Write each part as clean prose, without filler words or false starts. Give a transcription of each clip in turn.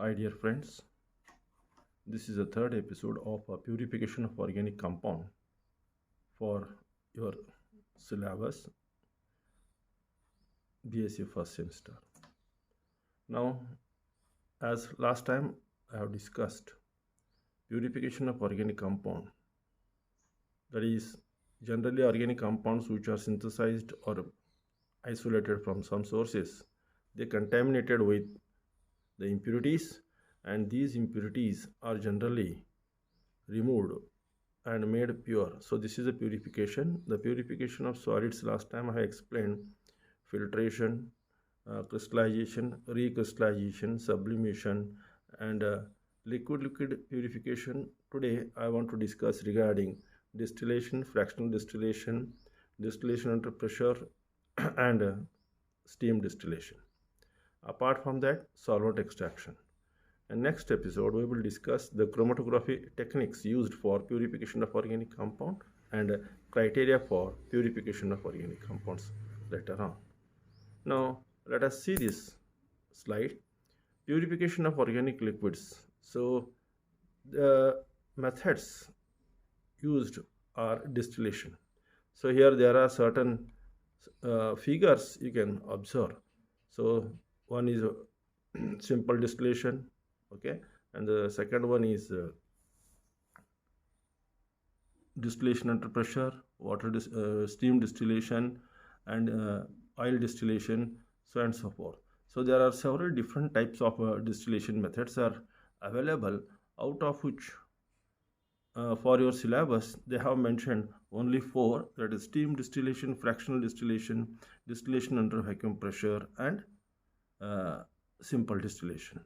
Hi dear friends, this is the third episode of purification of organic compound for your syllabus BSc first semester. Now, as last time I have discussed purification of organic compound, that is generally organic compounds which are synthesized or isolated from some sources, they contaminated with the impurities, and these impurities are generally removed and made pure. So this is a purification. The purification of solids, last time I explained filtration, crystallization, recrystallization, sublimation, and liquid purification. Today I want to discuss regarding distillation, fractional distillation, distillation under pressure, and steam distillation. Apart from that, solvent extraction. And next episode, we will discuss the chromatography techniques used for purification of organic compound and criteria for purification of organic compounds later on. Now, let us see this slide. Purification of organic liquids. So, the methods used are distillation. So, here there are certain figures you can observe. So, one is simple distillation, okay, and the second one is distillation under pressure, steam distillation, and oil distillation, so and so forth. So there are several different types of distillation methods are available, out of which for your syllabus they have mentioned only four, that is steam distillation, fractional distillation, distillation under vacuum pressure, and simple distillation.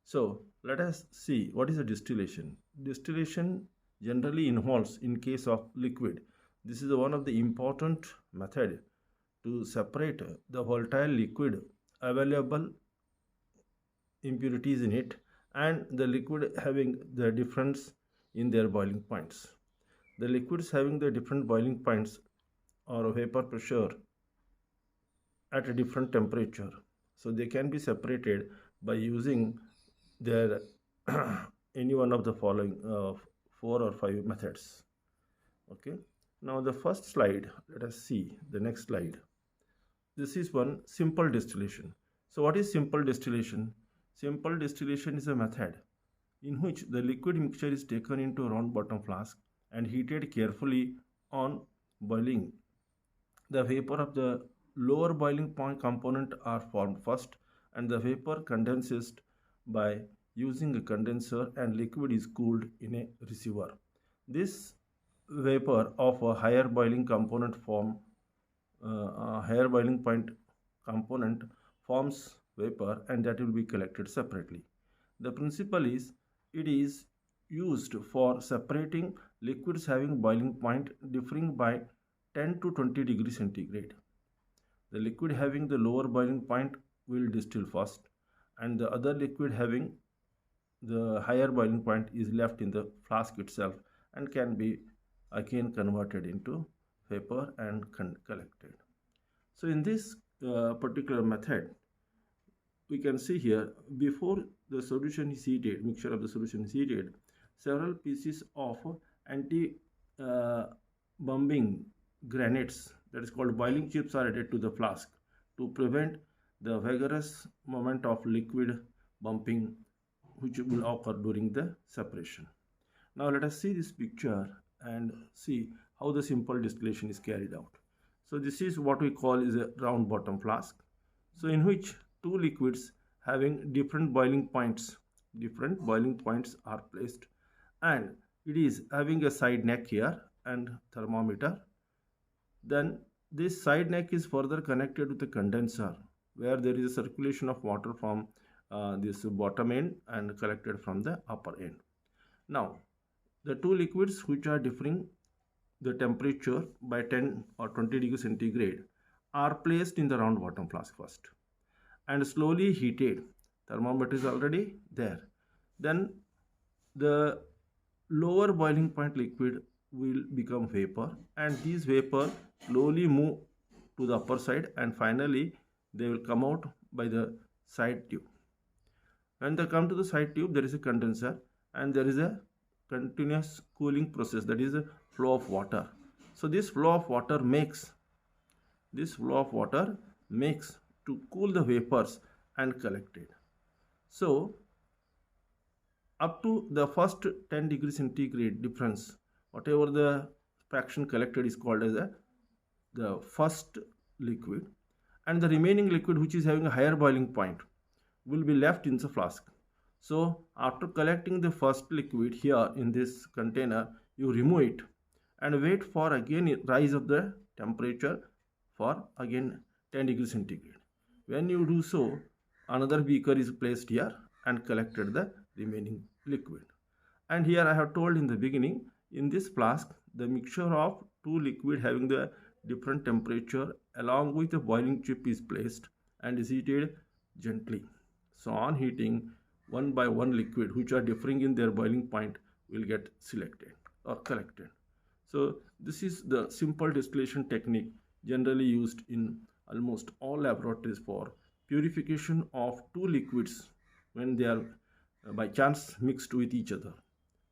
So let us see what is a distillation. Distillation generally involves, in case of liquid, this is one of the important method to separate the volatile liquid available impurities in it and the liquid having the difference in their boiling points. The liquids having the different boiling points or vapor pressure at a different temperature, so they can be separated by using their any one of the following 4 or 5 methods. Okay, now the first slide, let us see the next slide. This is one simple distillation. So what is simple distillation? Simple distillation is a method in which the liquid mixture is taken into a round bottom flask and heated carefully on boiling. The vapor of the lower boiling point component are formed first, and the vapor condenses by using a condenser, and liquid is cooled in a receiver. This vapor of a higher boiling component higher boiling point component forms vapor, and that will be collected separately. The principle is it is used for separating liquids having boiling point differing by 10 to 20 degrees centigrade. The liquid having the lower boiling point will distill first, and the other liquid having the higher boiling point is left in the flask itself and can be again converted into vapor and collected. So in this particular method, we can see here, before the solution is heated, mixture of the solution is heated, several pieces of anti bumping granites, that is called boiling chips, are added to the flask to prevent the vigorous movement of liquid bumping which will occur during the separation. Now let us see this picture and see how the simple distillation is carried out. So this is what we call is a round bottom flask, so in which two liquids having different boiling points are placed, and it is having a side neck here and thermometer. Then this side neck is further connected with the condenser, where there is a circulation of water from this bottom end and collected from the upper end. Now the two liquids which are differing the temperature by 10 or 20 degrees centigrade are placed in the round bottom flask first and slowly heated. Thermometer is already there. Then the lower boiling point liquid will become vapor, and these vapor slowly move to the upper side, and finally they will come out by the side tube. When they come to the side tube, there is a condenser and there is a continuous cooling process, that is a flow of water. So this flow of water makes to cool the vapors and collect it. So up to the first 10 degrees centigrade difference, whatever the fraction collected is called as the first liquid, and the remaining liquid which is having a higher boiling point will be left in the flask. So after collecting the first liquid here in this container, you remove it and wait for again rise of the temperature for again 10 degrees centigrade. When you do so, another beaker is placed here and collected the remaining liquid. And here I have told in the beginning, in this flask, the mixture of two liquid having the different temperature along with the boiling chip is placed and is heated gently. So on heating, one by one liquid which are differing in their boiling point will get selected or collected. So this is the simple distillation technique generally used in almost all laboratories for purification of two liquids when they are by chance mixed with each other.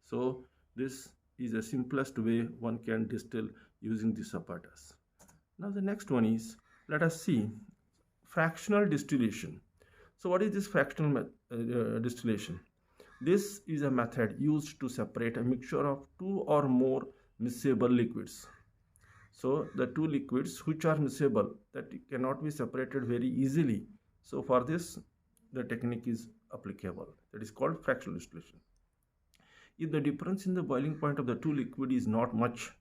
So this is the simplest way one can distill using this apparatus. Now the next one is, let us see fractional distillation. So what is this fractional distillation? This is a method used to separate a mixture of two or more miscible liquids. So the two liquids which are miscible, that cannot be separated very easily. So for this the technique is applicable, that is called fractional distillation. If the difference in the boiling point of the two liquid is not much,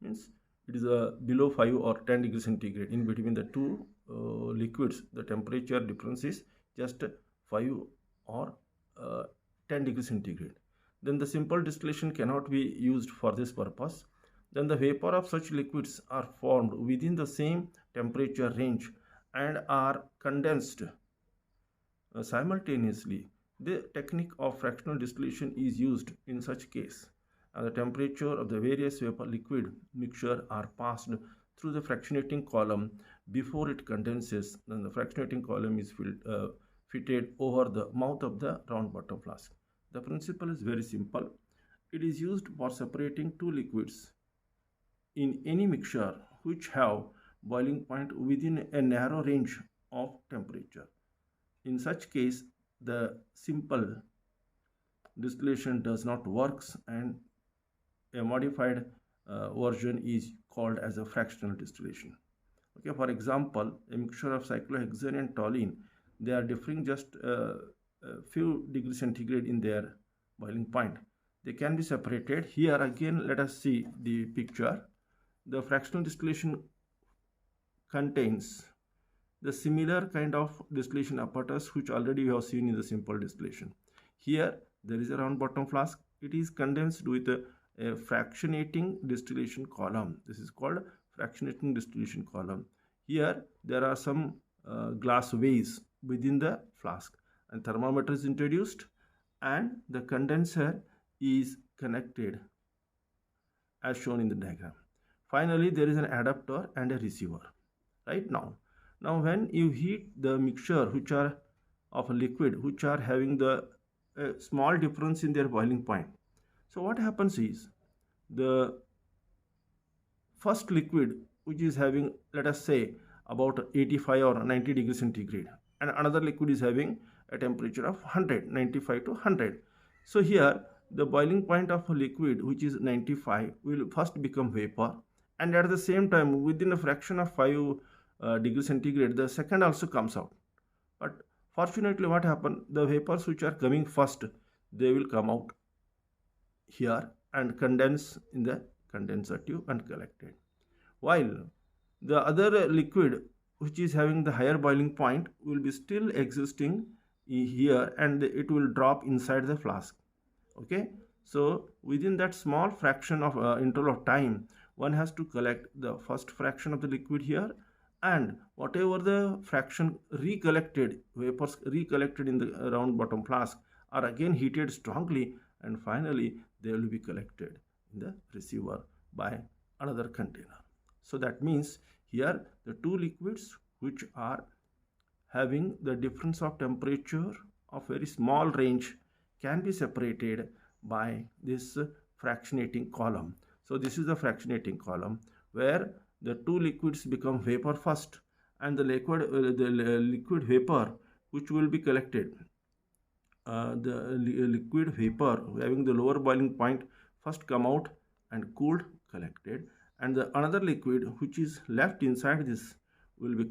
means it is below 5 or 10 degrees centigrade, in between the two liquids the temperature difference is just 5 or 10 degrees centigrade, then the simple distillation cannot be used for this purpose. Then the vapor of such liquids are formed within the same temperature range and are condensed simultaneously. The technique of fractional distillation is used in such case. The temperature of the various vapor liquid mixture are passed through the fractionating column before it condenses. Then the fractionating column is fitted over the mouth of the round bottom flask. The principle is very simple. It is used for separating two liquids in any mixture which have boiling point within a narrow range of temperature. In such case, the simple distillation does not works and a modified version is called as a fractional distillation. Okay, for example, a mixture of cyclohexane and toluene, they are differing just a few degrees centigrade in their boiling point. They can be separated. Here again, let us see the picture. The fractional distillation contains the similar kind of distillation apparatus which already we have seen in the simple distillation. Here there is a round bottom flask. It is condensed with a fractionating distillation column. This is called fractionating distillation column. Here there are some glass vase within the flask, and thermometer is introduced and the condenser is connected as shown in the diagram. Finally, there is an adapter and a receiver. Right now when you heat the mixture which are of a liquid which are having the small difference in their boiling point, so what happens is the first liquid which is having, let us say, about 85 or 90 degrees centigrade, and another liquid is having a temperature of 95 to 100. So here the boiling point of a liquid which is 95 will first become vapor, and at the same time within a fraction of 5 degrees centigrade the second also comes out. But fortunately what happened, the vapors which are coming first, they will come out here and condense in the condenser tube and collected, while the other liquid which is having the higher boiling point will be still existing here and it will drop inside the flask. Okay, so within that small fraction of interval of time, one has to collect the first fraction of the liquid here, and whatever the fraction recollected, vapors recollected in the round bottom flask are again heated strongly, and finally they will be collected in the receiver by another container. So that means here the two liquids which are having the difference of temperature of very small range can be separated by this fractionating column. So this is the fractionating column where the two liquids become vapor first, and the liquid vapor which will be collected, the liquid vapor having the lower boiling point first come out and cooled, collected, and the another liquid which is left inside this will be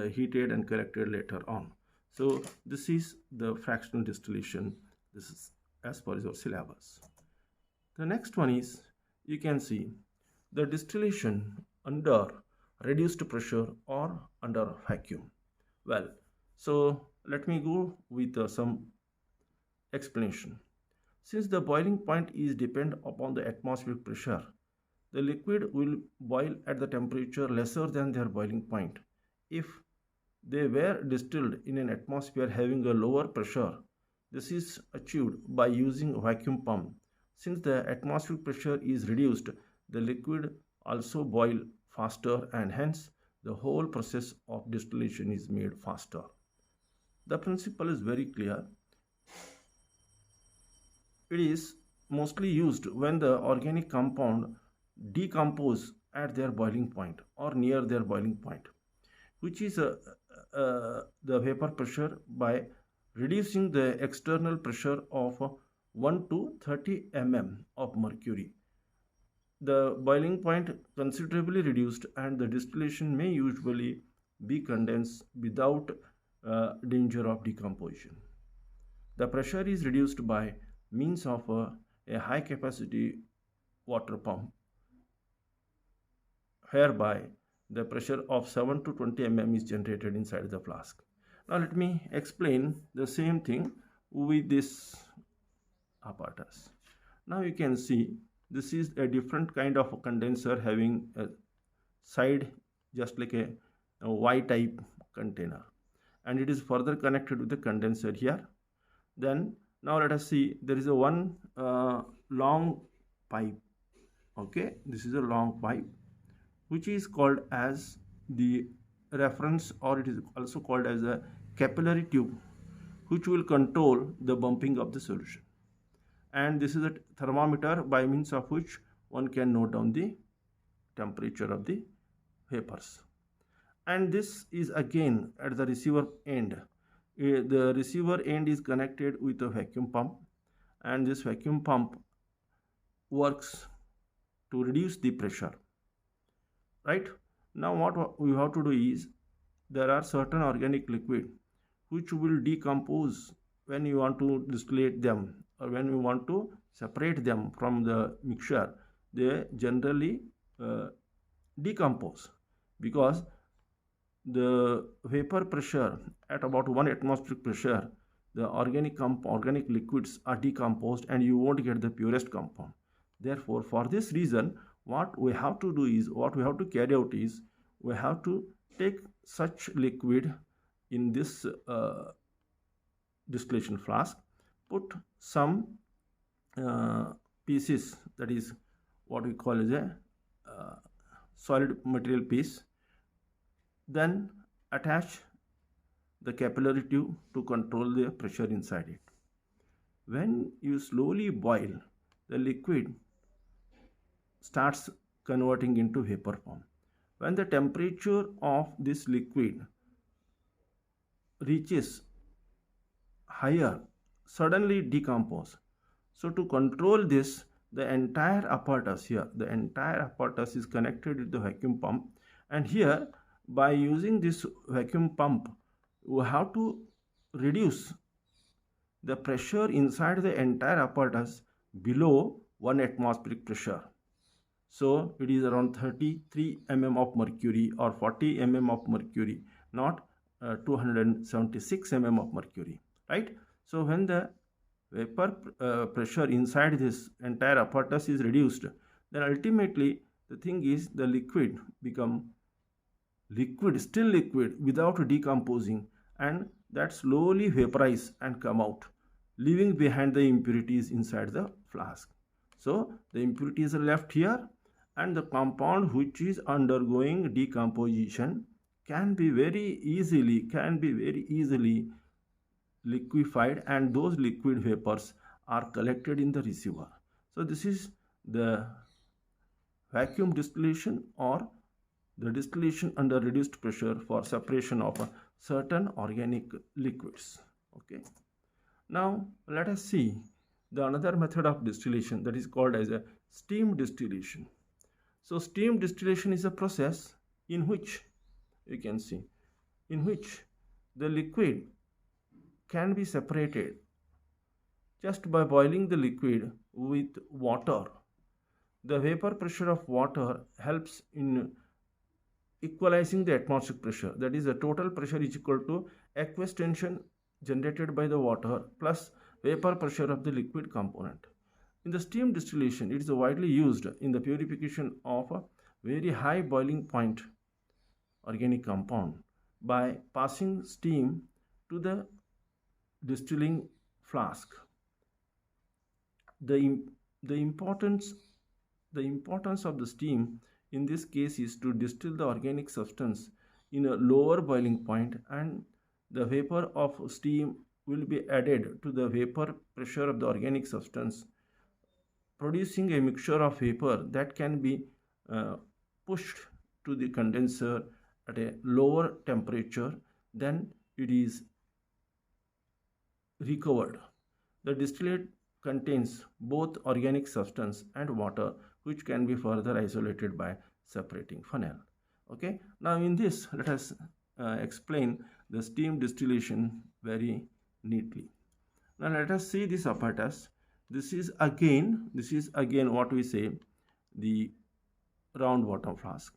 heated and collected later on. So this is the fractional distillation. This is as per your syllabus. The next one is, you can see the distillation under reduced pressure or under vacuum. Well, so let me go with some explanation. Since the boiling point is depend upon the atmospheric pressure, the liquid will boil at the temperature lesser than their boiling point. If they were distilled in an atmosphere having a lower pressure, this is achieved by using vacuum pump. Since the atmospheric pressure is reduced, the liquid also boil faster, and hence the whole process of distillation is made faster. The principle is very clear. It is mostly used when the organic compound decompose at their boiling point or near their boiling point, which is the vapor pressure by reducing the external pressure of 1 to 30 mm of mercury. The boiling point considerably reduced, and the distillation may usually be condensed without danger of decomposition. The pressure is reduced by means of a high capacity water pump, whereby the pressure of 7 to 20 mm is generated inside the flask. Now let me explain the same thing with this apparatus. Now you can see this is a different kind of condenser having a side just like a Y type container, and it is further connected with the condenser here. Then now let us see, there is a one long pipe. Okay, this is a long pipe which is called as the reference, or it is also called as a capillary tube, which will control the bumping of the solution. And this is a thermometer by means of which one can note down the temperature of the vapors. And this is again at the receiver end. The receiver end is connected with a vacuum pump, and this vacuum pump works to reduce the pressure. Right? Now what we have to do is, there are certain organic liquid which will decompose when you want to distillate them, or when you want to separate them from the mixture. They generally decompose because the vapor pressure at about 1 atmospheric pressure, the organic liquids are decomposed and you won't get the purest compound. Therefore, for this reason, what we have to carry out is, we have to take such liquid in this distillation flask, put some pieces, that is what we call as a solid material piece, then attach the capillary tube to control the pressure inside it. When you slowly boil, the liquid starts converting into vapor form. When the temperature of this liquid reaches higher, suddenly decompose. So to control this, the entire apparatus here, the entire apparatus is connected with the vacuum pump, and here by using this vacuum pump, we have to reduce the pressure inside the entire apparatus below 1 atmospheric pressure. So it is around 33 mm of mercury or 40 mm of mercury, not 276 mm of mercury, right? So when the vapor pressure inside this entire apparatus is reduced, then ultimately the thing is, the liquid become still liquid without decomposing, and that slowly vaporize and come out, leaving behind the impurities inside the flask. So the impurities are left here, and the compound which is undergoing decomposition can be very easily liquefied, and those liquid vapors are collected in the receiver. So this is the vacuum distillation, or the distillation under reduced pressure for separation of certain organic liquids. Okay. Now let us see the another method of distillation, that is called as a steam distillation. So steam distillation is a process in which you can see in which the liquid can be separated just by boiling the liquid with water. The vapor pressure of water helps in equalizing the atmospheric pressure. That is, the total pressure is equal to aqueous tension generated by the water plus vapor pressure of the liquid component. In the steam distillation, it is widely used in the purification of a very high boiling point organic compound by passing steam to the distilling flask. The, the importance of the steam in this case is to distill the organic substance in a lower boiling point, and the vapor of steam will be added to the vapor pressure of the organic substance, producing a mixture of vapor that can be pushed to the condenser at a lower temperature than it is recovered. The distillate contains both organic substance and water, which can be further isolated by separating funnel. Okay, now in this, let us explain the steam distillation very neatly. Now let us see this apparatus. This is again what we say, the round bottom flask,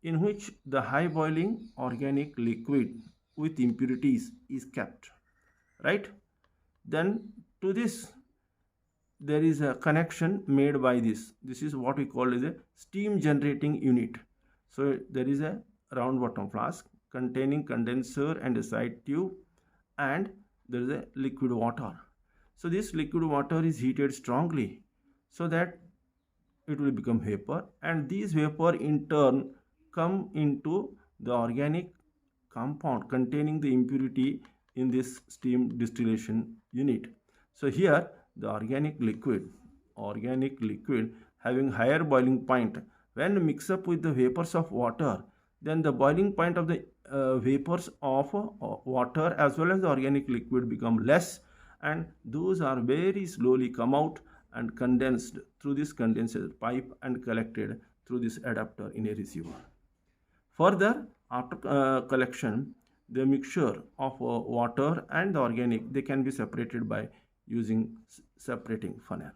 in which the high boiling organic liquid with impurities is kept, right? Then to this there is a connection made by this. This is what we call as a steam generating unit. So there is a round bottom flask containing condenser and a side tube, and there is a liquid water. So this liquid water is heated strongly so that it will become vapor, and these vapor in turn come into the organic compound containing the impurity in this steam distillation unit. So here the organic liquid having higher boiling point, when mixed up with the vapors of water, then the boiling point of the vapors of water as well as the organic liquid become less, and those are very slowly come out and condensed through this condenser pipe and collected through this adapter in a receiver. Further, after collection, the mixture of water and the organic, they can be separated by using separating funnel.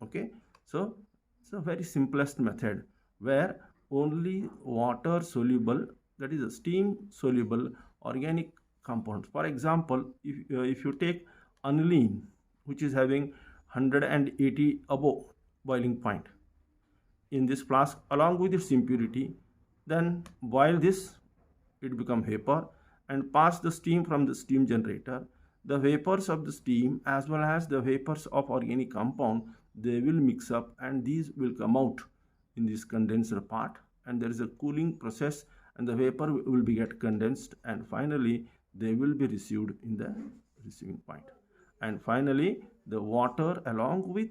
Okay, so it's a very simplest method where only water soluble, that is a steam soluble organic compounds. For example, if you take aniline, which is having 180 above boiling point in this flask along with its impurity, then boil this, it become vapor, and pass the steam from the steam generator. The vapors of the steam as well as the vapors of organic compound, they will mix up, and these will come out in this condenser part, and there is a cooling process, and the vapor will be get condensed, and finally they will be received in the receiving point. And finally the water along with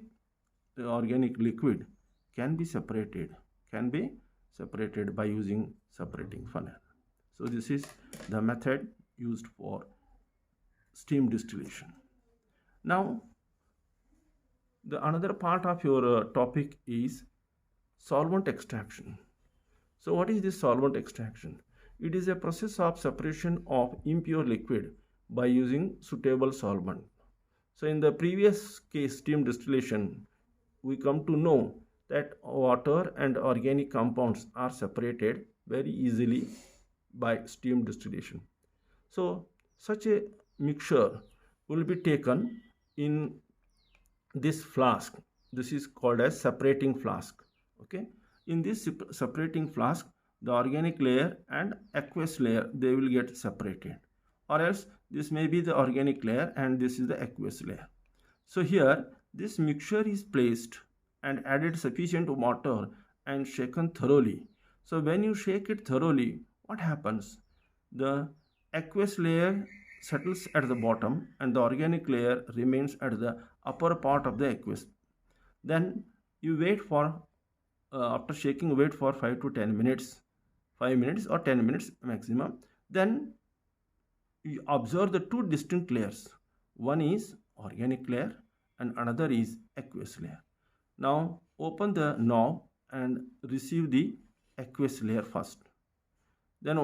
the organic liquid can be separated by using separating funnel. So this is the method used for steam distillation. Now the another part of your topic is solvent extraction. So what is this solvent extraction? It is a process of separation of impure liquid by using suitable solvent. So in the previous case, steam distillation, we come to know that water and organic compounds are separated very easily by steam distillation. So such a mixture will be taken in this flask. This is called as separating flask. Okay, in this separating flask, the organic layer and aqueous layer, they will get separated, or else this may be the organic layer and this is the aqueous layer. So here this mixture is placed and added sufficient water and shaken thoroughly. So when you shake it thoroughly, what happens? The aqueous layer settles at the bottom and the organic layer remains at the upper part of the aqueous. Then you wait for, after shaking, wait for 5 to 10 minutes, 5 minutes or 10 minutes maximum. Then you observe the two distinct layers. One is organic layer and another is aqueous layer. Now open the knob and receive the aqueous layer first. Then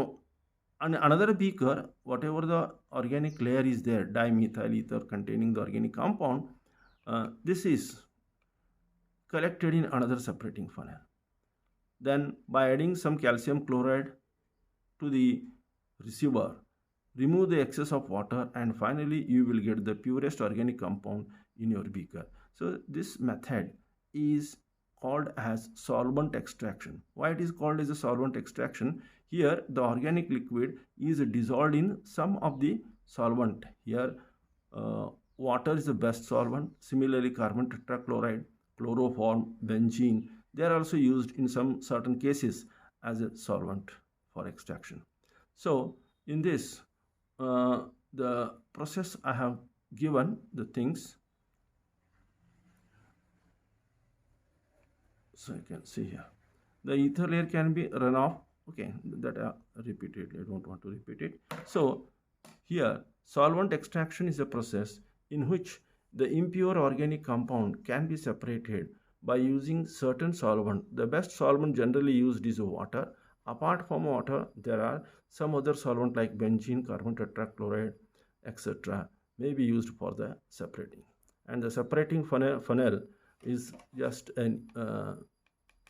another beaker, whatever the organic layer is there, dimethyl ether containing the organic compound, this is collected in another separating funnel. Then by adding some calcium chloride to the receiver, remove the excess of water, and finally you will get the purest organic compound in your beaker. So this method is called as solvent extraction. Why it is called as a solvent extraction? Here the organic liquid is dissolved in some of the solvent. Here water is the best solvent. Similarly, carbon tetrachloride, chloroform, benzene, they are also used in some certain cases as a solvent for extraction. So in this, the process I have given the things. So you can see here, the ether layer can be run off. Okay, that I repeated, I don't want to repeat it. So here solvent extraction is a process in which the impure organic compound can be separated by using certain solvent. The best solvent generally used is water. Apart from water, there are some other solvent like benzene, carbon tetrachloride, etc. may be used for the separating. And the separating funnel is just a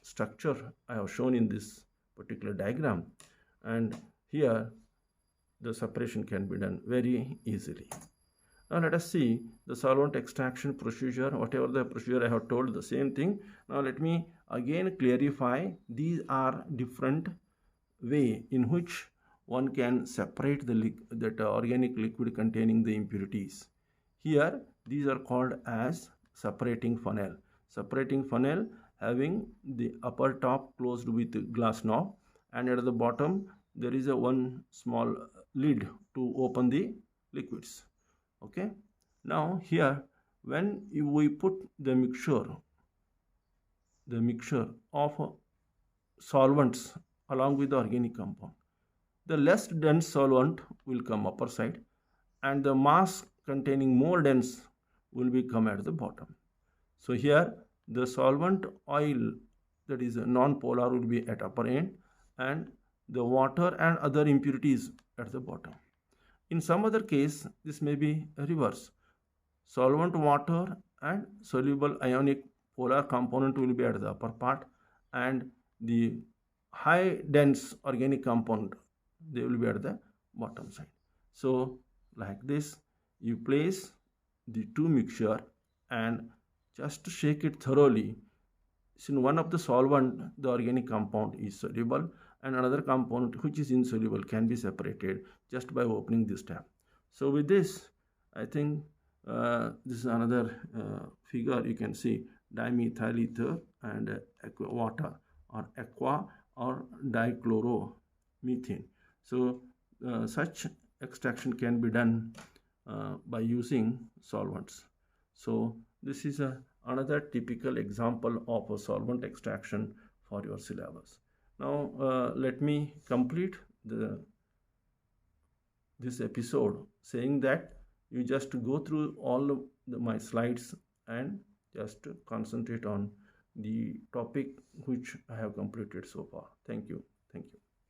structure I have shown in this particular diagram, and here the separation can be done very easily. Now let us see the solvent extraction procedure. Whatever the procedure I have told, the same thing. Now let me again clarify, these are different way in which one can separate that organic liquid containing the impurities. Here these are called as separating funnel. Separating funnel having the upper top closed with glass knob, and at the bottom there is a one small lid to open the liquids. Okay, now here when we put the mixture of solvents along with the organic compound, the less dense solvent will come upper side and the mass containing more dense will be come at the bottom. So here the solvent oil, that is non-polar, will be at upper end and the water and other impurities at the bottom. In some other case this may be reverse. Solvent water and soluble ionic polar component will be at the upper part and the high dense organic compound, they will be at the bottom side. So like this you place the two mixture and just shake it thoroughly. In one of the solvent the organic compound is soluble and another component which is insoluble can be separated just by opening this tap. So with this I think this is another figure. You can see dimethyl ether and water or aqua or dichloromethane. So such extraction can be done by using solvents. So this is another typical example of a solvent extraction for your syllabus. Now let me complete this episode saying that you just go through all my slides and just concentrate on the topic which I have completed so far. Thank you.